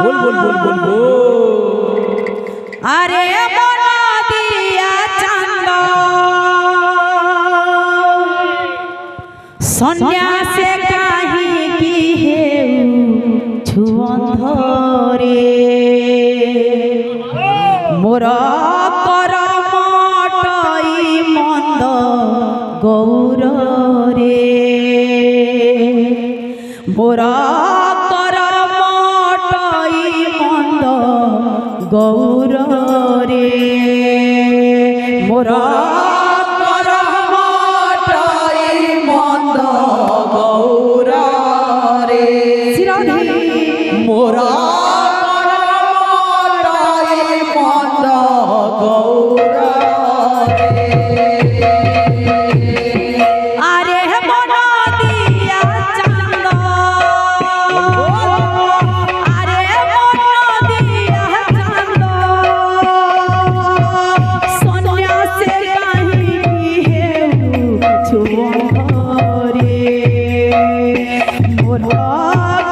बोल बोल बोल बोल बोल। अरे बना दिया चांद सन्या से कहीं की है छुअंधरे मोरा करमटई मंद गौर रे मोरा करमटई मंद गौर रे मोरा करमटई मंद गौर रे मोरा करमटई मंद गौर रे। अरे बना दिया चांद अरे बना दिया चांद सोनिया से कहीं की है छुअंधरे मोरा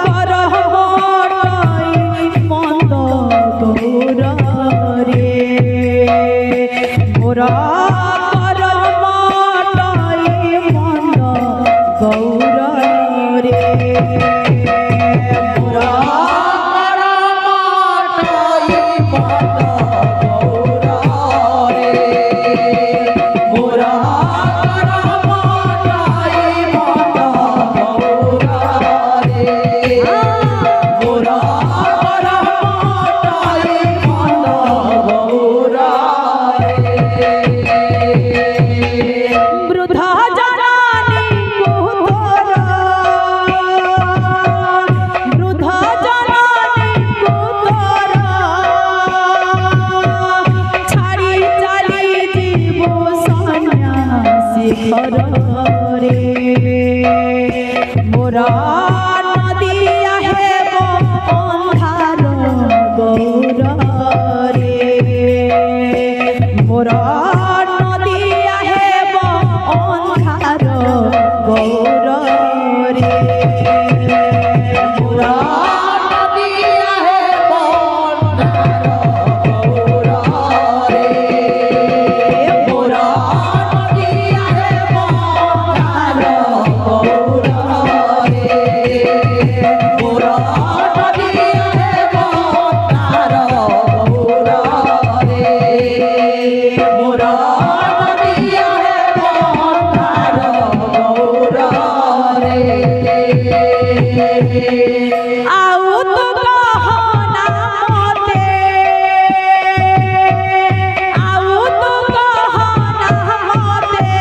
करमटई मंद गौर रे मोरा करमटई मंद गौर रे मोरा वृद्धा जनानी कुतोरा वृद्धा जनानी कुतोरा छाड़ी चली जीवो सन्यासी घर रे मोरा नदिया है अंधार गौर रे मोरा नदिया है अंधार गौर रे मोरा नदिया है अंधार गौर रे मोरा नदिया है अंधार गौर रे मोरा नदिया है अंधार गौर रे मोरा नदिया है अंधार गौर रे। आउ तो कहना मते आउ तो कहना मते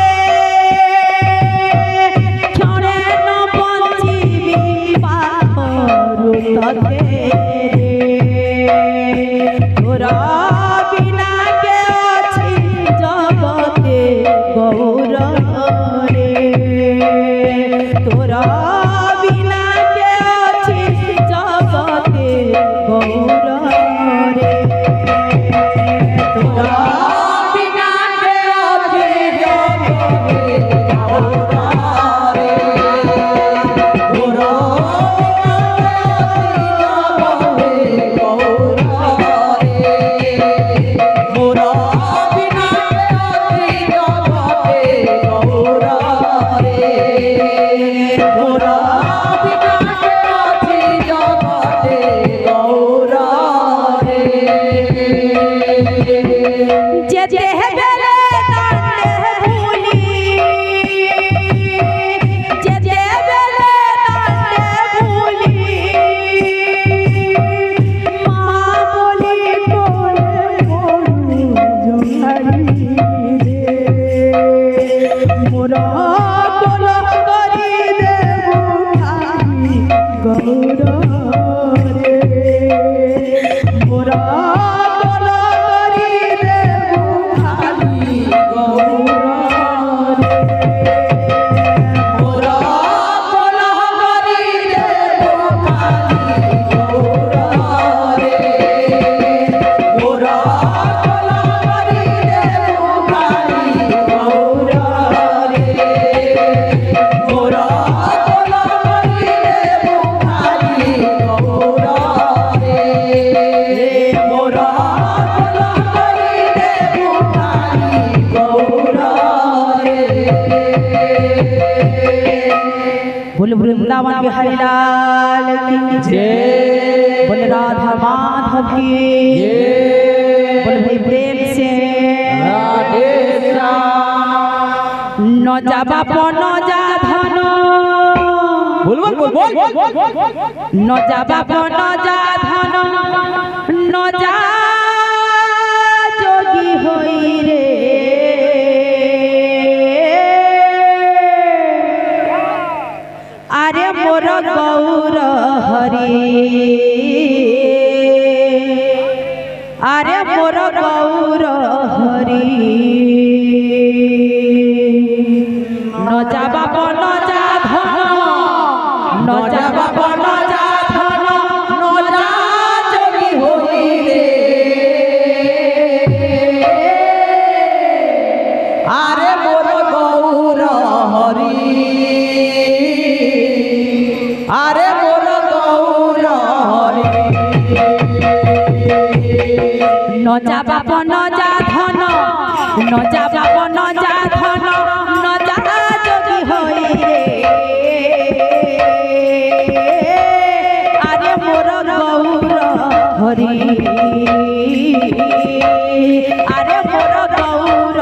क्षणे न बंचिबी पाखरु तते रे तोरा बिना के अछि जगते गौर रे तोरा बिना के अछि जगते गौर रे तोरा बिना के अछि जगते गौर रे तोरा मोरा बिना के अछि जगते गौर रे मोरा बिना के अछि जगते गौर रे। जे जे बेले तांडे भूली जे जे बेले तांडे भूली माँ बोली कोले बोलू जोहरी रे मोरा कोला करी देबू खाली गौर रे मोरा कोला करी देबू खाली गौर रे मोरा कोला करी देबू खाली गौर रे मोरा कोला करी देबू खाली गौर रे मोरा कोला करी देबू खाली गौर रे। बोल वृंदावन बिहारी लाल की जय। बोल राधा माधव की जय। बोल भाई प्रेम से राधे श्याम। न जा बाप न जा धन बोल बोल बोल बोल न जा बाप न जा धन न जा जोगी होई रे अरे मोर गौर हरि अरे मोर गौर हरि न जा बाप न जा धन न जा बाप न जा धन न जा जोगी होई रे आरे मोर गौर हरि आरे मोर गौर हरि न जा बाप न जा धन न जा बाप न जा धन न जा जोगी होई रे अरे मोर गौर हरि अरे मोर गौर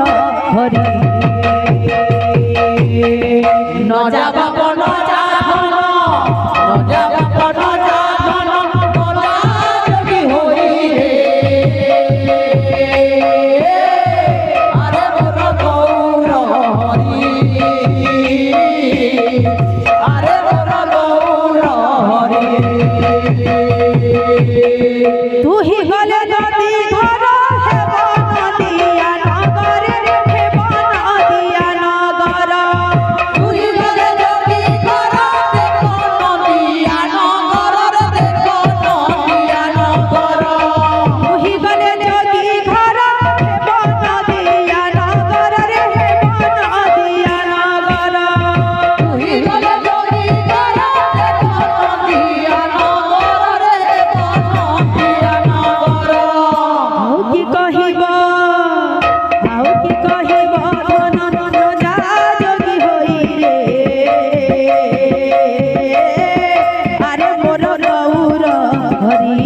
हरि न जा बाप न जा धन न जा बाप न जा धन न जा जोगी होई रे आरे मोर गौर हरि आरे मोर गौर हरि तू ही गले नदी घर हे नदिया नगर हे नदिया नगर तुही गले जोगी घर देखो नदिया नगर देखो नदिया नगर तू ही गले नदी घर हे नदिया नगर रे हे नदिया नगर तुही गले जोगी घर देखो नदिया नगर रे नदिया नगर आउ की कहिब धन न जा जोगी होई रे अरे मोर गौर हरि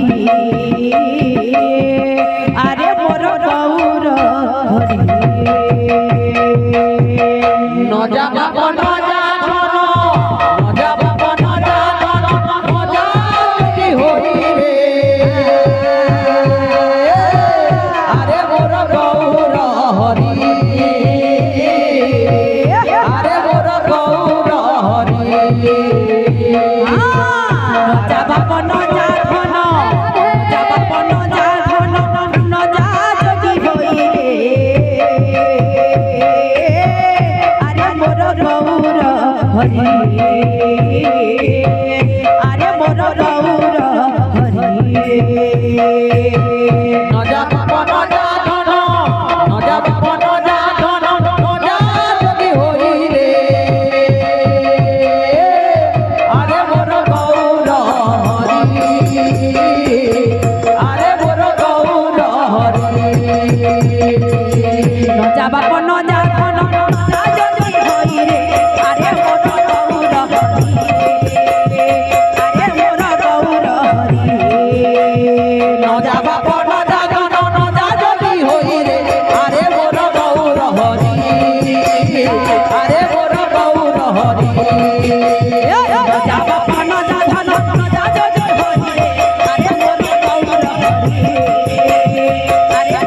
अरे मोर गौर हरि न जा बाप न जा धन न जा बाप न जा धन न जा जोगी होई रे आरे मोर गौर हरि आरे मोर गौर हरि न जा बाप न जा धन जा बाप न जा धन न जा जोगी होई रे अरे मोर गौर हरि अरे मोर गौर हरि न जा बाप न जा धन न जा बाप न जा धन न जा जोगी होई रे आरे मोर गौर हरि आरे मोर गौर हरि न जा बाप न जा धन न जा जोगी होई रे अरे मोर गौर हरि अरे मोर गौर हरि न जा बाप न जा धन न जा जोगी होई रे आरे मोर गौर हरि आरे मोर गौर हरि न जा बाप न जा धन न जा जोगी होई रे अरे मोर गौर हरि अरे मोर गौर हरि न जा बाप न जा धन न जा जोगी होई रे आरे मोर गौर हरि आरे मोर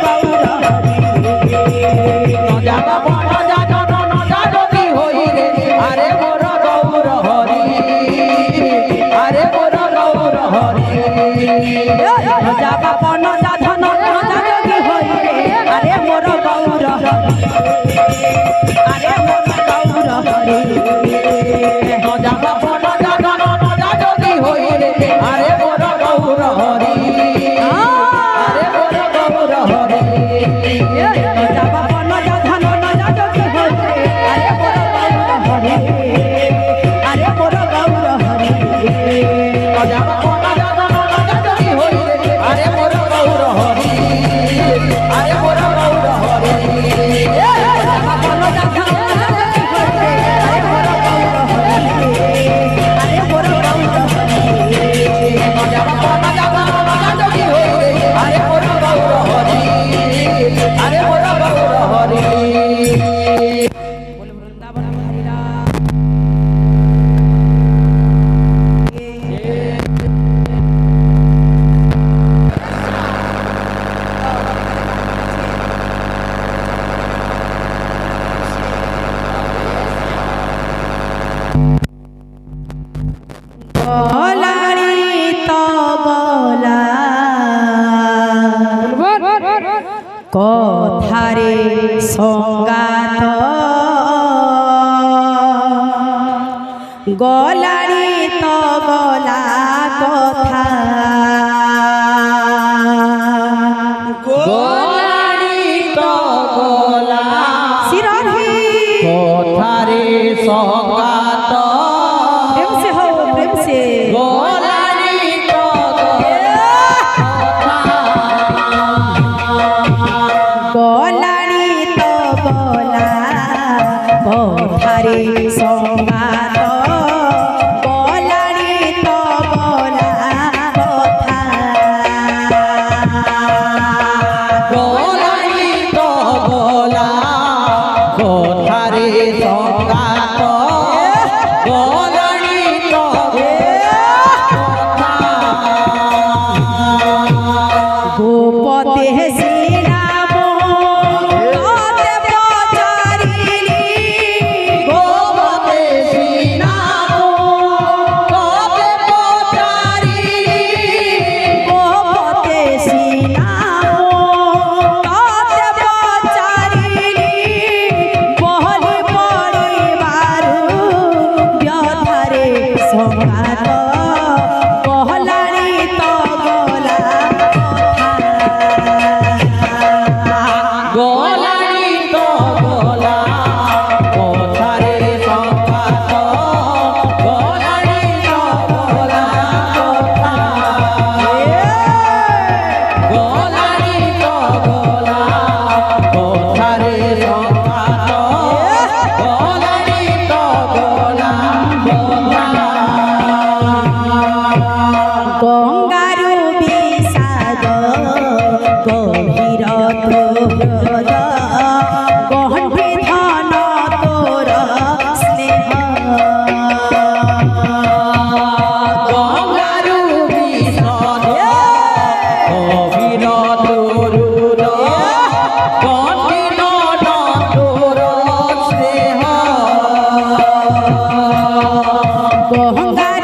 गौर हरि न जा बाप न जा धन न जा जोगी होई रे अरे मोर गौर हरि अरे मोर गौर हरि न जा बाप न जा धन न जा जोगी होई रे आरे मोर गौर हरि आरे मोर गौर हरि न जा बाप न जा धन न जा जोगी होई रे अरे मोर गौर हरि अरे मोर गौर हरि न जा बाप न जा धन न जा जोगी होई रे आरे मोर गौर हरि आरे मोर गौर हरि न जा बाप न जा धन न जा जोगी होई रे अरे मोर गौर हरि গলারি তো গলা কথারে সংগাত গলারি তো গলা কথা গোলারি তো গোলা শিরোহী কোথারে সঙ্গাত প্রেম সে হো প্রেম সে গোলারি তো গলারি তো গলা কথারে সংগাত গলারি তো গলা কথা গোলারি তো গোলা কোথারে সঙ্গাত গোলারি তো গোপতে শ্রীরাম তোতে পচারিলি গোপতে শ্রীনাম কবে পচারিলি গোপতে শ্রীরাম তোতে পচারিলি বহলি পরিবারু ব্যথারে সংঘাত গহলারি তো গলা গোলারি তো গোলা কোথারে সঙ্গাত গোলারি তো গোলা কোথা গোলারি তো গোলা কোথারে সঙ্গাত গোলারি তো গোলা কোথা গঙ্গারু বিষাদ গভীর তোর গহ্বি ধন তোর স্নেহ গঙ্গারু বিশদ গভীর তরুর কঠিন তোর স্নেহ গঙ্গা